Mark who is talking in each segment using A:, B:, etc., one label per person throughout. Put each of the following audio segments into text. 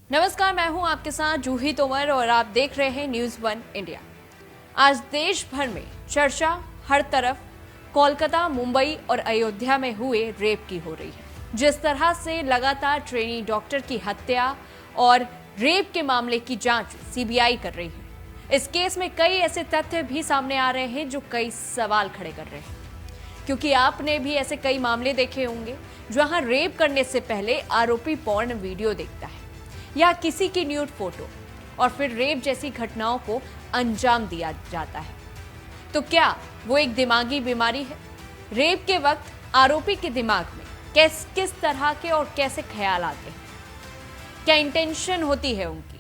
A: नमस्कार, मैं हूं आपके साथ जूही तोमर और आप देख रहे हैं न्यूज़ वन इंडिया। आज देश भर में चर्चा हर तरफ कोलकाता, मुंबई और अयोध्या में हुए रेप की हो रही है। जिस तरह से लगातार ट्रेनी डॉक्टर की हत्या और रेप के मामले की जांच सीबीआई कर रही है, इस केस में कई ऐसे तथ्य भी सामने आ रहे हैं जो कई सवाल खड़े कर रहे हैं। क्योंकि आपने भी ऐसे कई मामले देखे होंगे जहां रेप करने से पहले आरोपी पॉर्न वीडियो देखता है या किसी की न्यूड फोटो और फिर रेप जैसी घटनाओं को अंजाम दिया जाता है। तो क्या वो एक दिमागी बीमारी है? रेप के वक्त आरोपी के दिमाग में किस तरह के और कैसे ख्याल आते हैं? क्या इंटेंशन होती है उनकी?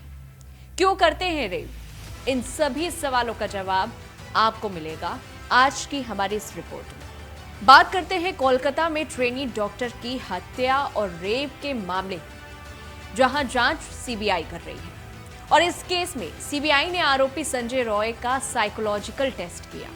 A: क्यों करते हैं रेप? इन सभी सवालों का जवाब आपको मिलेगा आज की हमारी इस रिपोर्ट में। बात करते हैं कोलकाता में ट्रेनी डॉक्टर की हत्या और रेप के मामले की, जहां जांच सीबीआई कर रही है। और इस केस में सीबीआई ने आरोपी संजय रॉय का साइकोलॉजिकल टेस्ट किया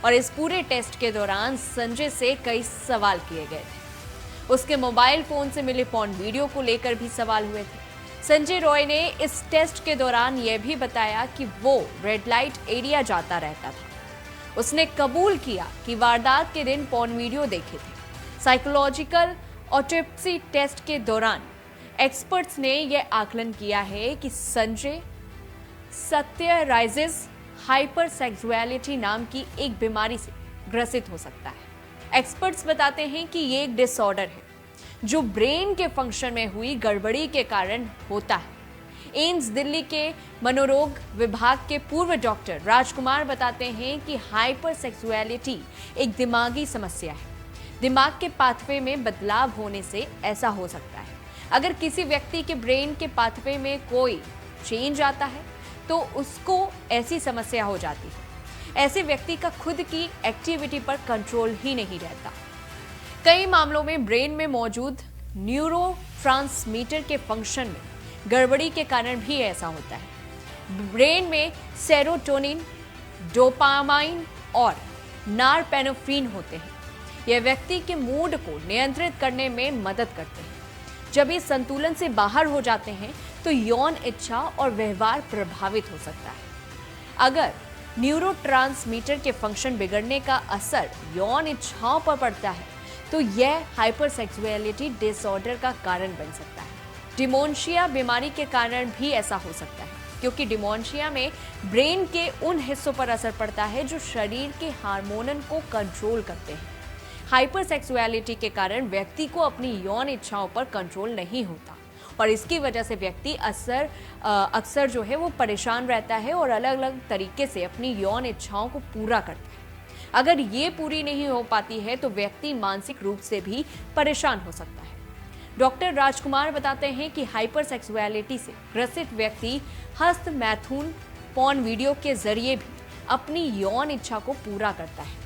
A: और इस पूरे टेस्ट के दौरान संजय से कई सवाल किए गए थे। उसके मोबाइल फोन से मिले पॉर्न वीडियो को लेकर भी सवाल हुए थे। संजय रॉय ने इस टेस्ट के दौरान यह भी बताया कि वो रेड लाइट एरिया जाता रहता था। उसने कबूल किया कि वारदात के दिन पॉर्न वीडियो देखे थे। साइकोलॉजिकल ऑटोप्सी टेस्ट के दौरान एक्सपर्ट्स ने यह आकलन किया है कि संजय सत्यराइजेस हाइपरसेक्सुअलिटी नाम की एक बीमारी से ग्रसित हो सकता है। एक्सपर्ट्स बताते हैं कि ये एक डिसऑर्डर है जो ब्रेन के फंक्शन में हुई गड़बड़ी के कारण होता है। एम्स दिल्ली के मनोरोग विभाग के पूर्व डॉक्टर राजकुमार बताते हैं कि हाइपरसेक्सुअलिटी एक दिमागी समस्या है। दिमाग के पाथवे में बदलाव होने से ऐसा हो सकता है। अगर किसी व्यक्ति के ब्रेन के पाथवे में कोई चेंज आता है तो उसको ऐसी समस्या हो जाती है। ऐसे व्यक्ति का खुद की एक्टिविटी पर कंट्रोल ही नहीं रहता। कई मामलों में ब्रेन में मौजूद न्यूरोट्रांसमीटर के फंक्शन में गड़बड़ी के कारण भी ऐसा होता है। ब्रेन में सेरोटोनिन, डोपामाइन और नॉरपेनेफ्रिन होते हैं। यह व्यक्ति के मूड को नियंत्रित करने में मदद करते हैं। जब ये संतुलन से बाहर हो जाते हैं तो यौन इच्छा और व्यवहार प्रभावित हो सकता है। अगर न्यूरोट्रांसमीटर के फंक्शन बिगड़ने का असर यौन इच्छाओं पर पड़ता है तो यह हाइपरसेक्सुअलिटी डिसऑर्डर का कारण बन सकता है। डिमेंशिया बीमारी के कारण भी ऐसा हो सकता है, क्योंकि डिमेंशिया में ब्रेन के उन हिस्सों पर असर पड़ता है जो शरीर के हार्मोन को कंट्रोल करते हैं। हाइपरसेक्सुअलिटी के कारण व्यक्ति को अपनी यौन इच्छाओं पर कंट्रोल नहीं होता और इसकी वजह से व्यक्ति अक्सर जो है वो परेशान रहता है और अलग अलग तरीके से अपनी यौन इच्छाओं को पूरा करता है। अगर ये पूरी नहीं हो पाती है तो व्यक्ति मानसिक रूप से भी परेशान हो सकता है। डॉक्टर राजकुमार बताते हैं कि हाइपरसेक्सुअलिटी से ग्रसित व्यक्ति हस्त मैथुन पॉर्न वीडियो के जरिए भी अपनी यौन इच्छा को पूरा करता है।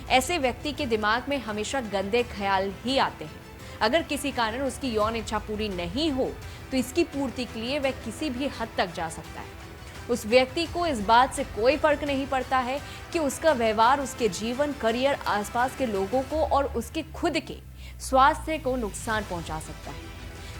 A: ऐसे व्यक्ति के दिमाग में हमेशा गंदे ख्याल ही आते हैं। अगर किसी कारण उसकी यौन इच्छा पूरी नहीं हो तो इसकी पूर्ति के लिए वह किसी भी हद तक जा सकता है। उस व्यक्ति को इस बात से कोई फर्क नहीं पड़ता है कि उसका व्यवहार उसके जीवन, करियर, आसपास के लोगों को और उसके खुद के स्वास्थ्य को नुकसान पहुंचा सकता है।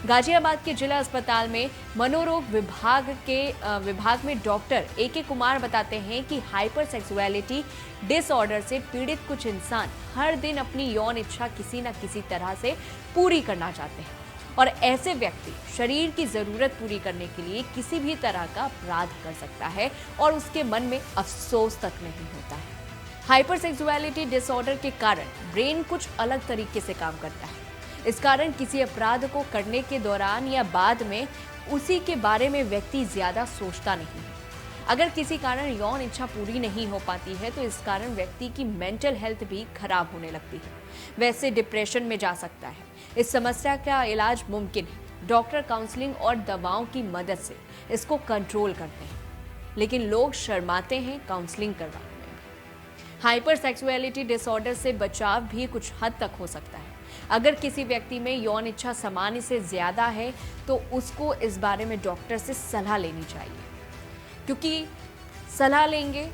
A: गाजियाबाद के जिला अस्पताल में मनोरोग विभाग में डॉक्टर ए.के. कुमार बताते हैं कि हाइपरसेक्सुअलिटी डिसऑर्डर से पीड़ित कुछ इंसान हर दिन अपनी यौन इच्छा किसी न किसी तरह से पूरी करना चाहते हैं और ऐसे व्यक्ति शरीर की जरूरत पूरी करने के लिए किसी भी तरह का अपराध कर सकता है और उसके मन में अफसोस तक नहीं होता है। हाइपरसेक्सुअलिटी डिसऑर्डर के कारण ब्रेन कुछ अलग तरीके से काम करता है। इस कारण किसी अपराध को करने के दौरान या बाद में उसी के बारे में व्यक्ति ज्यादा सोचता नहीं है। अगर किसी कारण यौन इच्छा पूरी नहीं हो पाती है तो इस कारण व्यक्ति की मेंटल हेल्थ भी खराब होने लगती है। वैसे डिप्रेशन में जा सकता है। इस समस्या का इलाज मुमकिन है। डॉक्टर काउंसलिंग और दवाओं की मदद से इसको कंट्रोल करते हैं, लेकिन लोग शर्माते हैं काउंसलिंग करवाने में। हाइपरसेक्सुअलिटी डिसऑर्डर से बचाव भी कुछ हद तक हो सकता है। अगर किसी व्यक्ति में यौन इच्छा सामान्य से ज्यादा है तो उसको इस बारे में डॉक्टर से सलाह लेनी चाहिए, क्योंकि सलाह लेंगे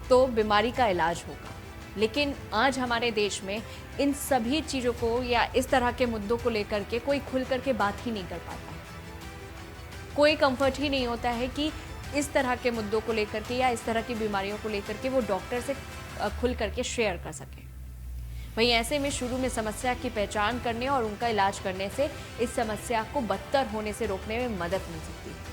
A: तो बीमारी का इलाज होगा। लेकिन आज हमारे देश में इन सभी चीज़ों को या इस तरह के मुद्दों को लेकर के कोई खुल करके बात ही नहीं कर पाता है। कोई कंफर्ट ही नहीं होता है कि इस तरह के मुद्दों को लेकर के या इस तरह की बीमारियों को लेकर के वो डॉक्टर से खुल करके शेयर कर सके। वहीं ऐसे में शुरू में समस्या की पहचान करने और उनका इलाज करने से इस समस्या को बदतर होने से रोकने में मदद मिल सकती है।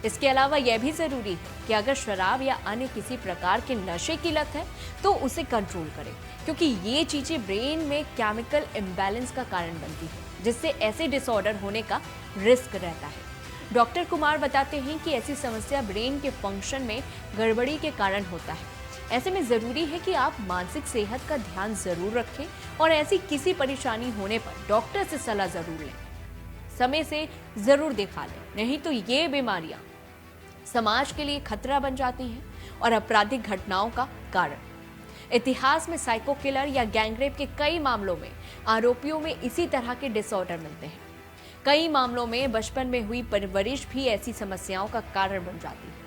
A: इसके अलावा यह भी जरूरी है कि अगर शराब या अन्य किसी प्रकार के नशे की लत है तो उसे कंट्रोल करें, क्योंकि ये चीजें ब्रेन में केमिकल इम्बैलेंस का कारण बनती है, जिससे ऐसे डिसऑर्डर होने का रिस्क रहता है। डॉक्टर कुमार बताते हैं कि ऐसी समस्या ब्रेन के फंक्शन में गड़बड़ी के कारण होता है। ऐसे में जरूरी है कि आप मानसिक सेहत का ध्यान जरूर रखें और ऐसी किसी परेशानी होने पर डॉक्टर से सलाह जरूर लें। समय से जरूर दिखा लें, नहीं तो ये बीमारियां समाज के लिए खतरा बन जाती हैं और आपराधिक घटनाओं का कारण। इतिहास में साइको किलर या गैंगरेप के कई मामलों में आरोपियों में इसी तरह के डिसऑर्डर मिलते हैं। कई मामलों में बचपन में हुई परवरिश भी ऐसी समस्याओं का कारण बन जाती है।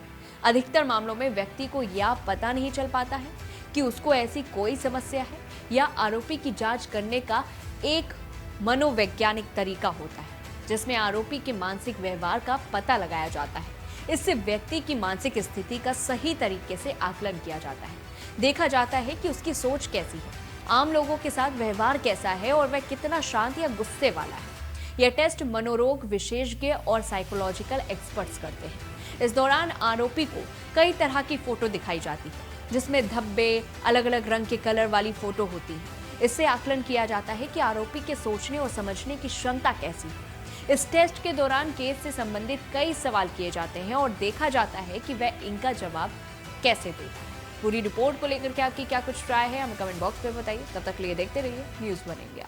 A: अधिकतर मामलों में व्यक्ति को यह पता नहीं चल पाता है कि उसको ऐसी कोई समस्या है या आरोपी की जांच करने का एक मनोवैज्ञानिक तरीका होता है, जिसमें आरोपी के मानसिक व्यवहार का पता लगाया जाता है। इससे व्यक्ति की मानसिक स्थिति का सही तरीके से आकलन किया जाता है। देखा जाता है कि उसकी सोच कैसी है, आम लोगों के साथ व्यवहार कैसा है और वह कितना शांत या गुस्से वाला है। यह टेस्ट मनोरोग विशेषज्ञ और साइकोलॉजिकल एक्सपर्ट्स करते हैं। इस दौरान आरोपी को कई तरह की फोटो दिखाई जाती है, जिसमें धब्बे, अलग अलग रंग के कलर वाली फोटो होती है। इससे आकलन किया जाता है कि आरोपी के सोचने और समझने की क्षमता कैसी है। इस टेस्ट के दौरान केस से संबंधित कई सवाल किए जाते हैं और देखा जाता है कि वह इनका जवाब कैसे देता है। पूरी रिपोर्ट को लेकर के आपकी क्या कुछ राय है, हमें कमेंट बॉक्स में बताइए। तब तक लिए देखते रहिए न्यूज़ 1 इंडिया।